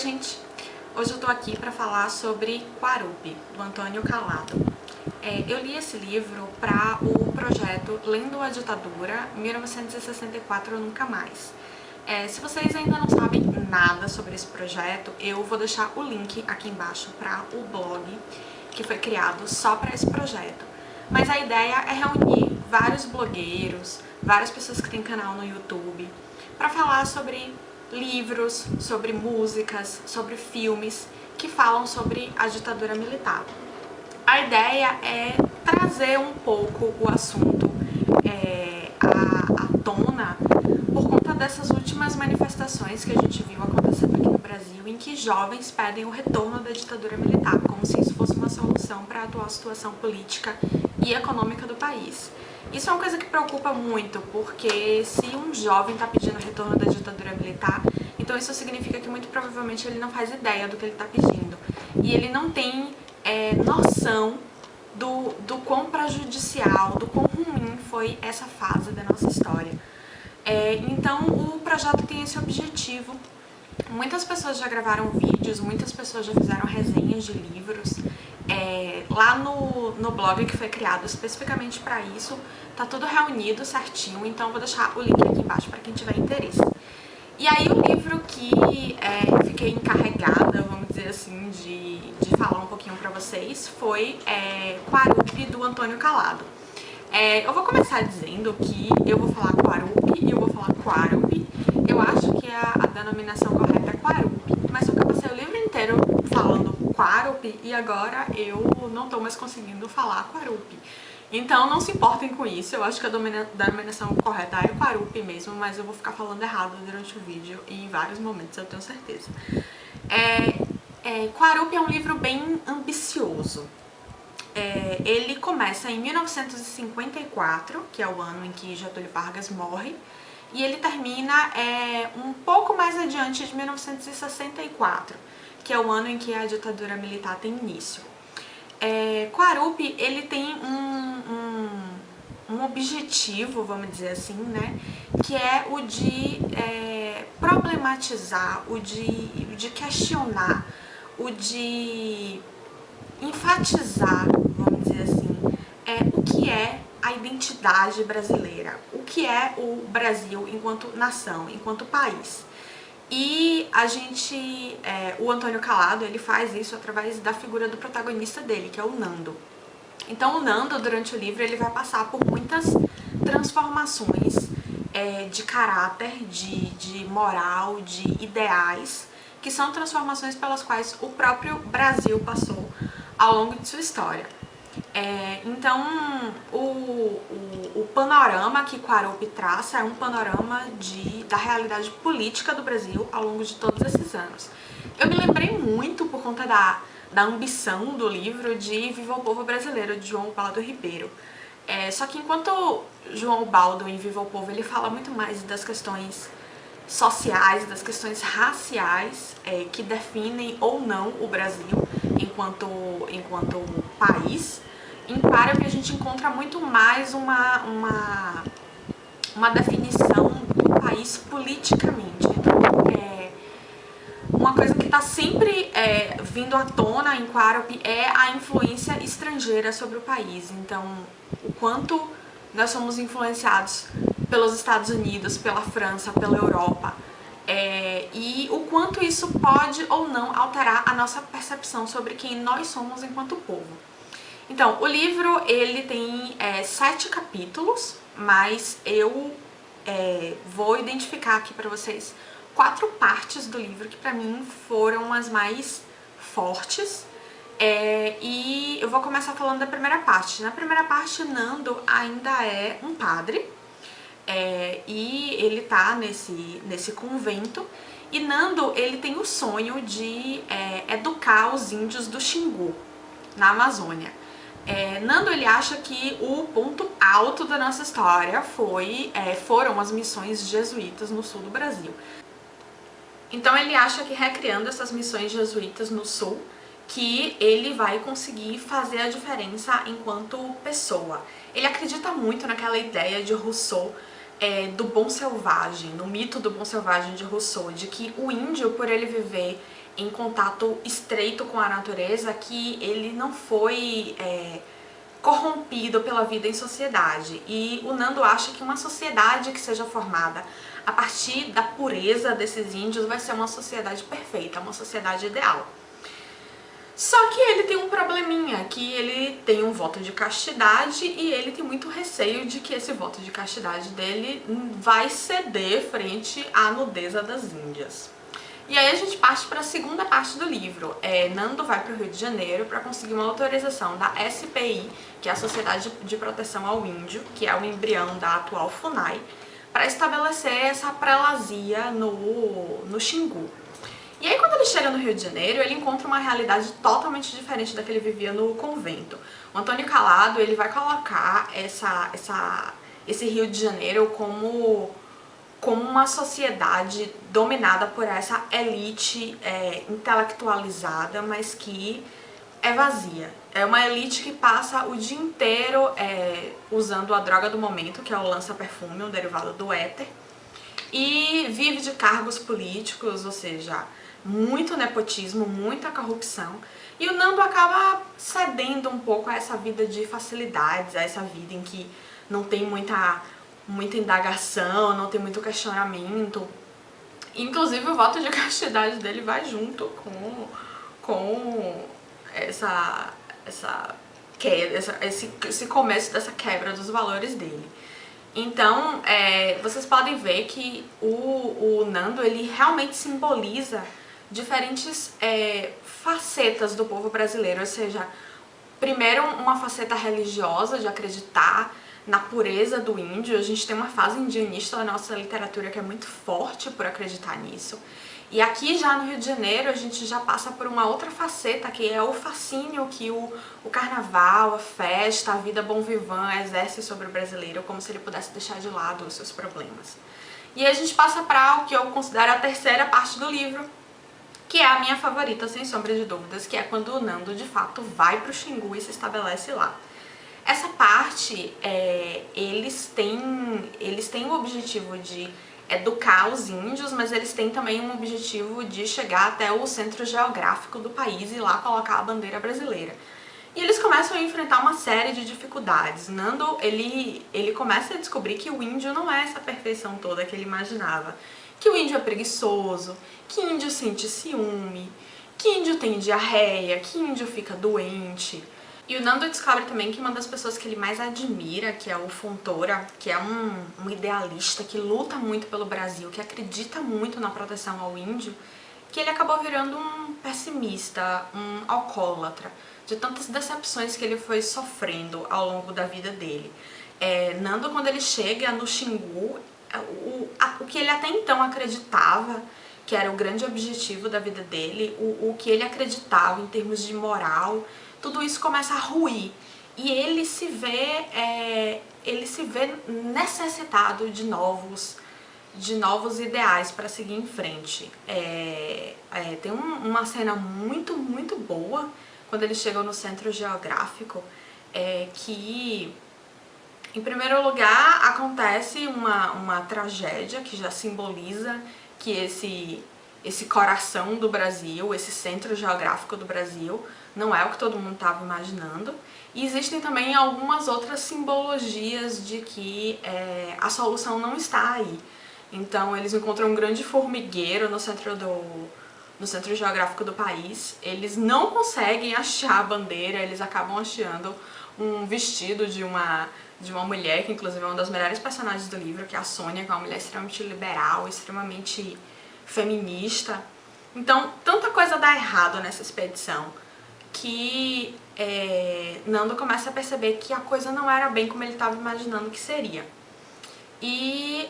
gente! Hoje eu tô aqui pra falar sobre Quarupi, do Antônio Calado. Eu li esse livro para o projeto Lendo a Ditadura, 1964 Nunca Mais. Se vocês ainda não sabem nada sobre esse projeto, eu vou deixar o link aqui embaixo para o blog que foi criado só para esse projeto. Mas a ideia é reunir vários blogueiros, várias pessoas que têm canal no YouTube, para falar sobre livros, sobre músicas, sobre filmes que falam sobre a ditadura militar. A ideia é trazer um pouco o assunto à tona por conta dessas últimas manifestações que a gente viu acontecendo aqui no Brasil, em que jovens pedem o retorno da ditadura militar, como se isso fosse uma solução para a atual situação política e econômica do país. Isso é uma coisa que preocupa muito, porque se um jovem está pedindo o retorno da ditadura militar, então isso significa que muito provavelmente ele não faz ideia do que ele está pedindo. E ele não tem noção do quão prejudicial, do quão ruim foi essa fase da nossa história. Então o projeto tem esse objetivo. Muitas pessoas já gravaram vídeos, muitas pessoas já fizeram resenhas de livros. Lá no blog que foi criado especificamente para isso, tá tudo reunido certinho, então eu vou deixar o link aqui embaixo para quem tiver interesse. E aí o livro que eu fiquei encarregada, vamos dizer assim, de falar um pouquinho para vocês foi Quarupi, do Antônio Calado. Eu vou começar dizendo que eu vou falar Quarupi e eu vou falar Quarupi. Eu acho que a denominação correta é Quarupi, mas só que eu passei o livro inteiro falando Quarupi e agora eu não tô mais conseguindo falar Quarupi. Então não se importem com isso, eu acho que a denominação correta é Quarupi mesmo, mas eu vou ficar falando errado durante o vídeo e em vários momentos, eu tenho certeza. Quarupi é um livro bem ambicioso. Ele começa em 1954, que é o ano em que Getúlio Vargas morre, e ele termina um pouco mais adiante de 1964, que é o ano em que a ditadura militar tem início. Quarupi, ele tem um objetivo, vamos dizer assim, né, que é o de problematizar, o de questionar, o de enfatizar, vamos dizer assim, o que é a identidade brasileira, o que é o Brasil enquanto nação, enquanto país. E o Antônio Calado, ele faz isso através da figura do protagonista dele, que é o Nando. Então o Nando, durante o livro, ele vai passar por muitas transformações de caráter, de moral, de ideais, que são transformações pelas quais o próprio Brasil passou ao longo de sua história. Então o panorama que Quarupi traça é um panorama da realidade política do Brasil ao longo de todos esses anos. Eu me lembrei muito, por conta da ambição do livro, de Viva o Povo Brasileiro, de João Ubaldo Ribeiro. Só que enquanto João Ubaldo, em Viva o Povo, ele fala muito mais das questões sociais, das questões raciais que definem ou não o Brasil enquanto país, em Quarupi a gente encontra muito mais uma definição do país politicamente. Então, uma coisa que está sempre vindo à tona em Quarupi é a influência estrangeira sobre o país. Então, o quanto nós somos influenciados pelos Estados Unidos, pela França, pela Europa, e o quanto isso pode ou não alterar a nossa percepção sobre quem nós somos enquanto povo. Então, o livro ele tem 7 capítulos, mas eu vou identificar aqui para vocês 4 partes do livro que para mim foram as mais fortes. E eu vou começar falando da primeira parte. Na primeira parte, Nando ainda é um padre, e ele tá nesse convento, e Nando ele tem o sonho de educar os índios do Xingu, na Amazônia. Nando ele acha que o ponto alto da nossa história foram as missões jesuítas no sul do Brasil. Então ele acha que recriando essas missões jesuítas no sul, que ele vai conseguir fazer a diferença enquanto pessoa. Ele acredita muito naquela ideia de Rousseau, do bom selvagem, no mito do bom selvagem de Rousseau, de que o índio, por ele viver em contato estreito com a natureza, que ele não foi corrompido pela vida em sociedade. E o Nando acha que uma sociedade que seja formada a partir da pureza desses índios vai ser uma sociedade perfeita, uma sociedade ideal. Só que ele tem um probleminha, que ele tem um voto de castidade e ele tem muito receio de que esse voto de castidade dele vai ceder frente à nudeza das Índias. E aí a gente parte para a segunda parte do livro. Nando vai para o Rio de Janeiro para conseguir uma autorização da SPI, que é a Sociedade de Proteção ao Índio, que é o embrião da atual FUNAI, para estabelecer essa prelazia no Xingu. E aí quando ele chega no Rio de Janeiro, ele encontra uma realidade totalmente diferente da que ele vivia no convento. O Antônio Calado, ele vai colocar esse Rio de Janeiro como uma sociedade dominada por essa elite intelectualizada, mas que é vazia. É uma elite que passa o dia inteiro usando a droga do momento, que é o lança-perfume, um derivado do éter, e vive de cargos políticos, ou seja, muito nepotismo, muita corrupção. E o Nando acaba cedendo um pouco a essa vida de facilidades, a essa vida em que não tem muita indagação, não tem muito questionamento. Inclusive o voto de castidade dele vai junto com esse começo dessa quebra dos valores dele. Então, vocês podem ver que o Nando, ele realmente simboliza diferentes facetas do povo brasileiro, ou seja, primeiro uma faceta religiosa, de acreditar na pureza do índio. A gente tem uma fase indianista na nossa literatura que é muito forte por acreditar nisso. E aqui já no Rio de Janeiro a gente já passa por uma outra faceta, que é o fascínio que o carnaval, a festa, a vida bon vivant exerce sobre o brasileiro, como se ele pudesse deixar de lado os seus problemas. E aí a gente passa para o que eu considero a terceira parte do livro, que é a minha favorita, sem sombra de dúvidas, que é quando o Nando de fato vai para o Xingu e se estabelece lá. Essa parte, eles têm o objetivo de educar os índios, mas eles têm também um objetivo de chegar até o centro geográfico do país e lá colocar a bandeira brasileira. E eles começam a enfrentar uma série de dificuldades. Nando, ele começa a descobrir que o índio não é essa perfeição toda que ele imaginava. Que o índio é preguiçoso, que índio sente ciúme, que índio tem diarreia, que índio fica doente. E o Nando descobre também que uma das pessoas que ele mais admira, que é o Fontoura, que é um idealista que luta muito pelo Brasil, que acredita muito na proteção ao índio, que ele acabou virando um pessimista, um alcoólatra, de tantas decepções que ele foi sofrendo ao longo da vida dele. Nando, quando ele chega no Xingu, o que ele até então acreditava que era o grande objetivo da vida dele, o que ele acreditava em termos de moral, tudo isso começa a ruir. E ele se vê necessitado de novos ideais para seguir em frente. Tem uma cena muito, muito boa quando eles chegam no centro geográfico, que, em primeiro lugar, acontece uma tragédia que já simboliza que esse coração do Brasil, esse centro geográfico do Brasil, não é o que todo mundo estava imaginando. E existem também algumas outras simbologias de que a solução não está aí. Então eles encontram um grande formigueiro no centro geográfico do país. Eles não conseguem achar a bandeira, eles acabam achando um vestido de uma mulher, que inclusive é uma das melhores personagens do livro, que é a Sônia, que é uma mulher extremamente liberal, extremamente feminista. Então, tanta coisa dá errado nessa expedição que Nando começa a perceber que a coisa não era bem como ele estava imaginando que seria. E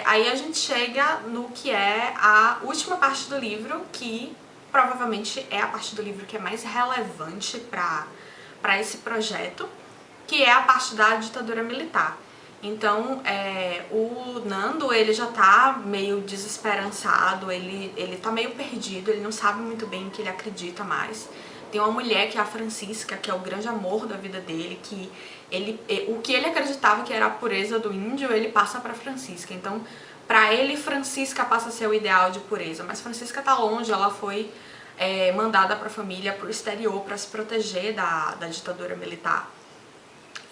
aí a gente chega no que é a última parte do livro, que provavelmente é a parte do livro que é mais relevante para esse projeto, que é a parte da ditadura militar. Então, o Nando, ele já tá meio desesperançado, ele tá meio perdido, ele não sabe muito bem o que ele acredita mais. Tem uma mulher, que é a Francisca, que é o grande amor da vida dele, que o que ele acreditava que era a pureza do índio, ele passa pra Francisca. Então, pra ele, Francisca passa a ser o ideal de pureza, mas Francisca tá longe, ela foi mandada para a família para o exterior para se proteger da ditadura militar.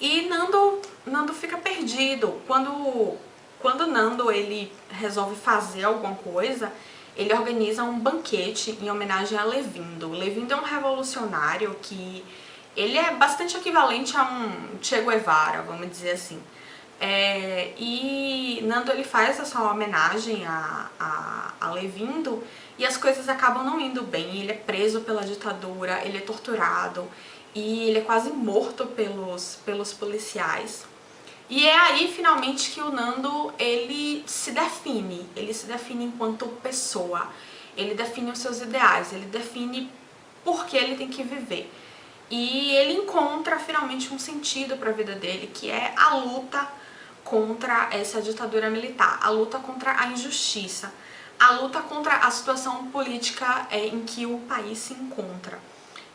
E Nando fica perdido. Quando Nando ele resolve fazer alguma coisa, ele organiza um banquete em homenagem a Levindo. Levindo é um revolucionário que ele é bastante equivalente a um Che Guevara, vamos dizer assim. E Nando ele faz essa homenagem a Levindo e as coisas acabam não indo bem. Ele é preso pela ditadura, ele é torturado e ele é quase morto pelos policiais. E é aí finalmente que o Nando ele se define enquanto pessoa, ele define os seus ideais, ele define por que ele tem que viver. E ele encontra finalmente um sentido para a vida dele, que é a luta contra essa ditadura militar, a luta contra a injustiça, a luta contra a situação política em que o país se encontra.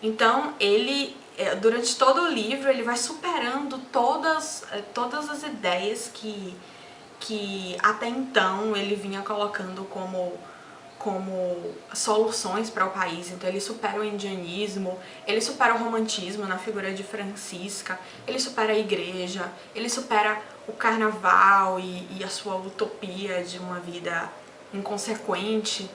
Então ele, durante todo o livro, ele vai superando todas as ideias que até então ele vinha colocando como soluções para o país. Então ele supera o indianismo, ele supera o romantismo na figura de Francisca, ele supera a igreja, ele supera o carnaval e a sua utopia de uma vida inconsequente.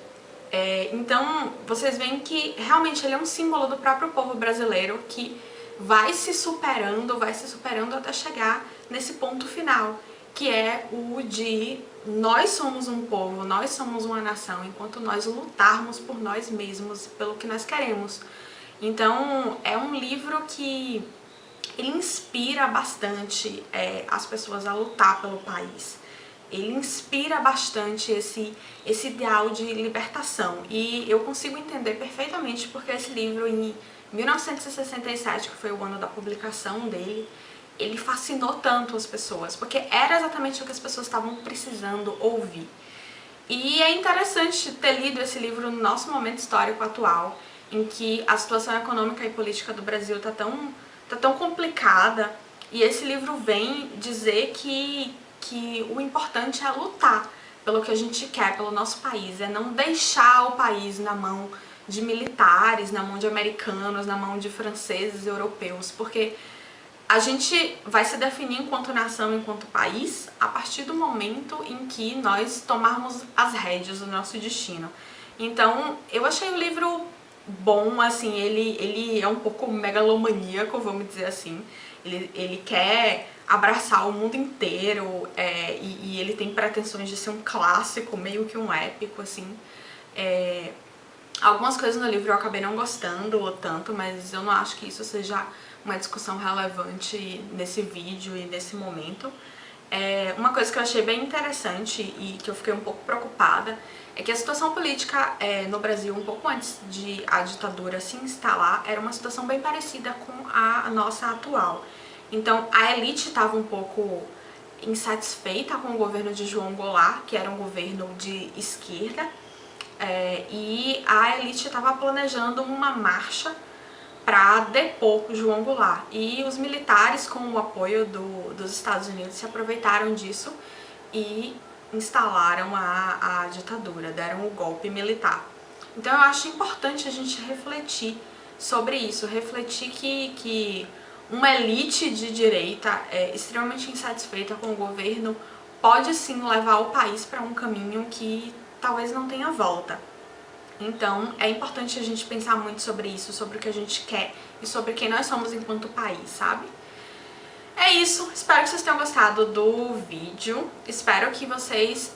Então vocês veem que realmente ele é um símbolo do próprio povo brasileiro que vai se superando até chegar nesse ponto final, que é o de nós somos um povo, nós somos uma nação, enquanto nós lutarmos por nós mesmos, pelo que nós queremos. Então é um livro que ele inspira bastante as pessoas a lutar pelo país. Ele inspira bastante esse ideal de libertação. E eu consigo entender perfeitamente porque esse livro, em 1967, que foi o ano da publicação dele, ele fascinou tanto as pessoas, porque era exatamente o que as pessoas estavam precisando ouvir. E é interessante ter lido esse livro no nosso momento histórico atual, em que a situação econômica e política do Brasil está tão complicada, e esse livro vem dizer que o importante é lutar pelo que a gente quer, pelo nosso país, é não deixar o país na mão de militares, na mão de americanos, na mão de franceses e europeus, porque a gente vai se definir enquanto nação, enquanto país, a partir do momento em que nós tomarmos as rédeas do nosso destino. Então, eu achei o livro bom, assim, ele é um pouco megalomaníaco, vamos dizer assim. Ele quer abraçar o mundo inteiro e ele tem pretensões de ser um clássico, meio que um épico, assim. Algumas coisas no livro eu acabei não gostando tanto, mas eu não acho que isso seja uma discussão relevante nesse vídeo e nesse momento. Uma coisa que eu achei bem interessante e que eu fiquei um pouco preocupada é que a situação política no Brasil, um pouco antes de a ditadura se instalar, era uma situação bem parecida com a nossa atual. Então a elite estava um pouco insatisfeita com o governo de João Goulart, que era um governo de esquerda, e a elite estava planejando uma marcha para depor João Goulart. E os militares, com o apoio dos Estados Unidos, se aproveitaram disso e instalaram a ditadura, deram o golpe militar. Então eu acho importante a gente refletir sobre isso, refletir que uma elite de direita extremamente insatisfeita com o governo pode sim levar o país para um caminho que talvez não tenha volta. Então é importante a gente pensar muito sobre isso, sobre o que a gente quer e sobre quem nós somos enquanto país, sabe? É isso, espero que vocês tenham gostado do vídeo, espero que vocês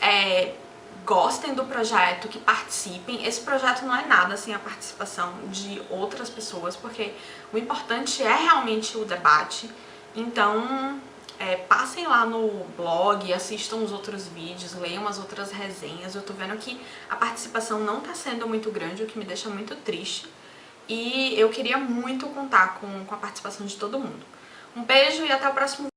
gostem do projeto, que participem. Esse projeto não é nada sem a participação de outras pessoas, porque o importante é realmente o debate. Então passem lá no blog, assistam os outros vídeos, leiam as outras resenhas. Eu tô vendo que a participação não tá sendo muito grande, o que me deixa muito triste. E eu queria muito contar com a participação de todo mundo. Um beijo e até o próximo vídeo.